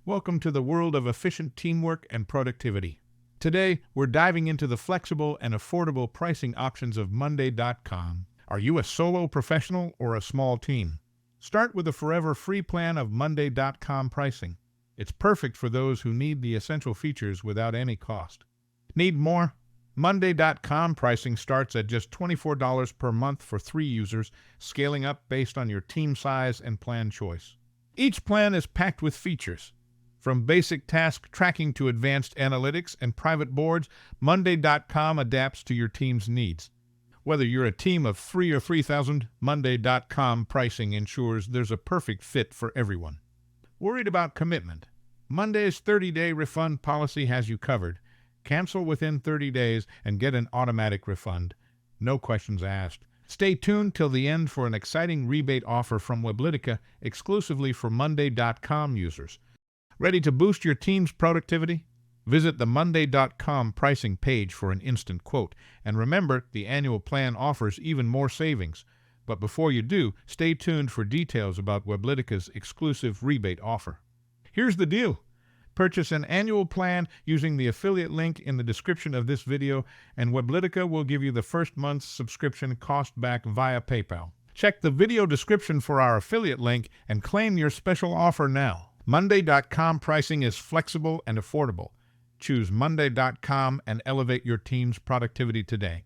Welcome to the world of efficient teamwork and productivity. Today, we're diving into the flexible and affordable pricing options of monday.com. Are you a solo professional or a small team? Start with a forever free plan of monday.com pricing. It's perfect for those who need the essential features without any cost. Need more? monday.com pricing starts at just $24 per month for 3 users, scaling up based on your team size and plan choice. Each plan is packed with features. From basic task tracking to advanced analytics and private boards, monday.com adapts to your team's needs. Whether you're a team of 3 or 3,000, monday.com pricing ensures there's a perfect fit for everyone. Worried about commitment? Monday's 30-day refund policy has you covered. Cancel within 30 days and get an automatic refund. No questions asked. Stay tuned till the end for an exciting rebate offer from Weblytica exclusively for monday.com users. Ready to boost your team's productivity? Visit the monday.com pricing page for an instant quote. And remember, the annual plan offers even more savings. But before you do, stay tuned for details about Weblytica's exclusive rebate offer. Here's the deal. Purchase an annual plan using the affiliate link in the description of this video, and Weblytica will give you the first month's subscription cost back via PayPal. Check the video description for our affiliate link and claim your special offer now. monday.com pricing is flexible and affordable. Choose monday.com and elevate your team's productivity today.